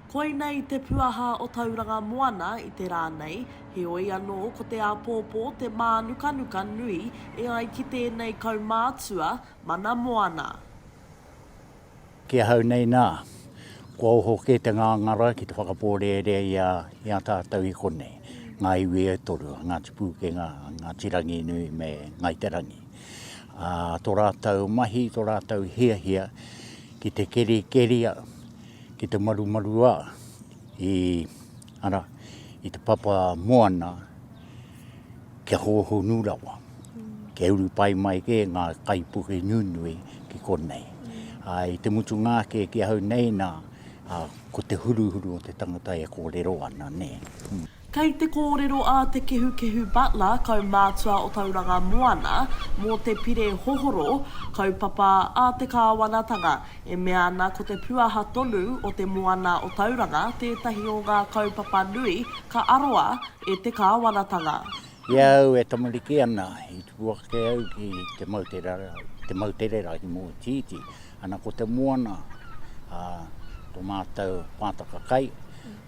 Koinei te puaha o Tauranga Moana I te rānei, he oi anō ko te āpōpō te mānukanuka nui e ai ki tēnei Kaumatua mana moana. Kia hau nei nā, kua hoke te ngangara ki te whakapōrere ia tātou I konei. Ngā iwi e toru, ngā tipūkenga, ngā tirangi nui me ngai te rangi. Tō rātou mahi, tō rātou hia, ki te keria, ki te marumarua, I te papa moana, kia hoho nūrawa. Ke uru pai mai ke ngā kaipuke nunui ki konei. I te mutu ngāke kia hau nei nā, ko te huruhuru o te tangata e kōrero ana, ne. Kei te kōrero a te Kehukehu Butler, Kaumatua o Tauranga Moana, mō te pire hohoro, kaupapa a te kāwanatanga, e mea ana ko te puaha tonu o te moana o Tauranga, tētahi o ngā kaupapa nui, ka aroa e te kāwanatanga. Iau e tamariki ana, I tuake au ki te mauterera I mō titi, ana ko te moana, tō mātou pātaka kai,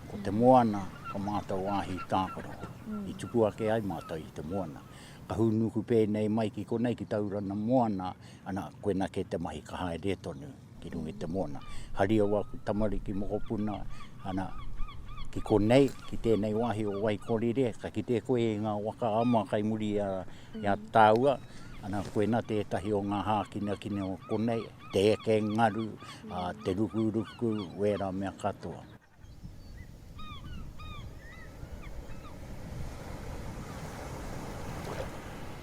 ko te moana, ka mātou wāhi tākaro. I tupu ake ai mātou I te moana. Ka hunuku pēnei mai ki konei ki Tauranga Moana, ana koena ke te mahi ka haere tonu ki rungi te moana. Hari awa tamariki mokopuna, ana ki konei, ki tēnei wāhi o Waikorere, ka ki te koe ngā waka ama kai muri ia tāua, ana koena tētahi o ngā hākina o konei, te eke ngaru, te ruku, wera mea katoa.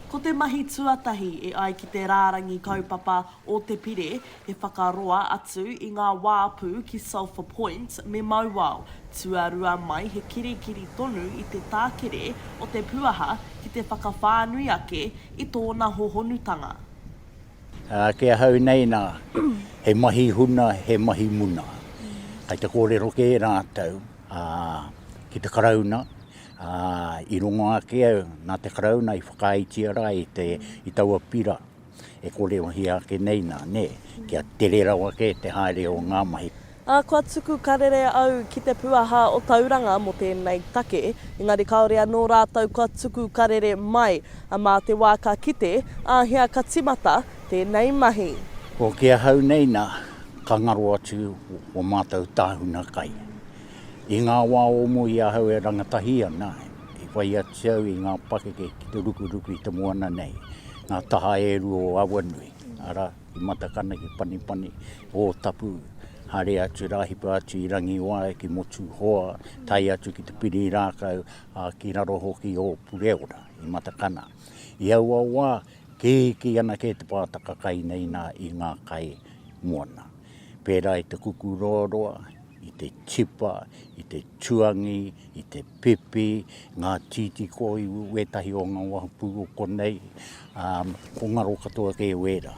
Ko te mahi tuatahi e ai ki te rārangi kaupapa o te pire e whakaroa atu I ngā wāpū ki Sulphur Point me Mauao. Tuarua mai he kirikiri tonu I te tākere o te puaha ki te whakawhānui ake I tōna hohonutanga. Kia hau nei nā, he mahi huna, he mahi muna. Kei te kōrero ke rātou, ki te karauna, I rongo ake au, nā te karauna I whakaitiara I taua pira. E kōrero hi ake nei nā, ne, kia tere rawa ke te haere o ngā mahi. Kua tuku karere au ki te puaha o Tauranga mo tēnei take, engari kaore anō rātou kua tuku karere mai mā te wā ka kite, hea ka timata tēnei mahi. Ko kia hau nei nā, ka ngaro atu o mātou tāhuna kai. I ngā wā omo I ahau e rangatahi ana, I whai atu au I ngā pakeke ki te ruku I te moana nei, ngā taha eru o awanui, ara I matakana ki pani, o tapu, hare atu rahipa atu I rangi wā ki motu hoa, tai atu ki te piri rākau, ki raro hoki o Pūkōrero, I matakana. I aua wā, ki ana ke te pātaka kai nei nā I ngā kai moana. Pērā I te kukuroroa, I te chipa, I te tuangi, I te pepe, ngā titi koi wetahi o ngā wahapū o konei, ko ngaro katoa ke wera.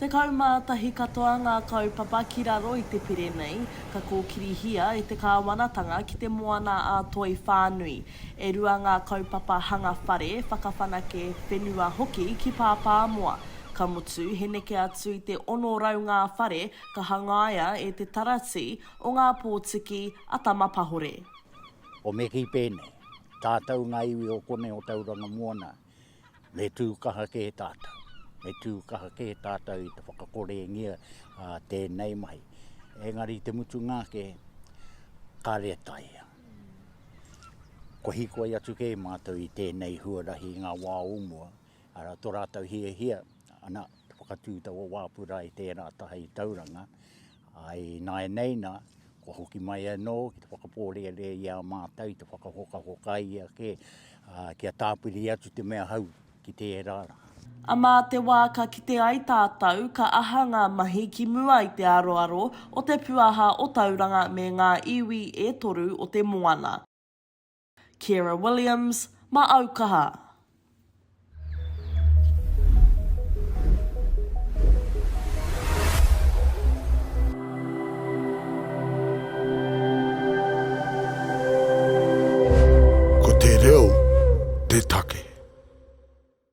Te kaumātahi katoa ngā kaupapa ki raro I te pire nei, ka kōkirihia I te kāwanatanga ki te moana a toi whānui. E rua ngā kaupapa hanga whare, whakawhanake whenua hoki ki pāpā moa. Ka mutu, he neke atu I te ono rau ngā whare, ka hangaia e te tarati o ngā pōtiki a tamapahore. O me ki pēnei, tātou ngā iwi o konei o Tauranga Moana, me tūkaha ke tātou. Me tūkaha ke tātou I te whakakorengia tēnei mai. Engari te mutu ngāke, ka retaia. Ko hiko ai atu ke mātou I tēnei huarahi ngā wā umua, ara tō rātou hia, ana te whakatūtau o wāpura I tērā taha I Tauranga. Ai nai nei nā, ko hoki mai anō, ki te whakapōrere ia mātou, I te whakahoka ia kia tāpiri atu te mea hau ki tērā. Mā te wā ka kite ai tātou, ka aha ngā mahi ki mua I te aroaro o te puaha o Tauranga me ngā iwi e toru o te moana. Keira Williams, ma Aukaha.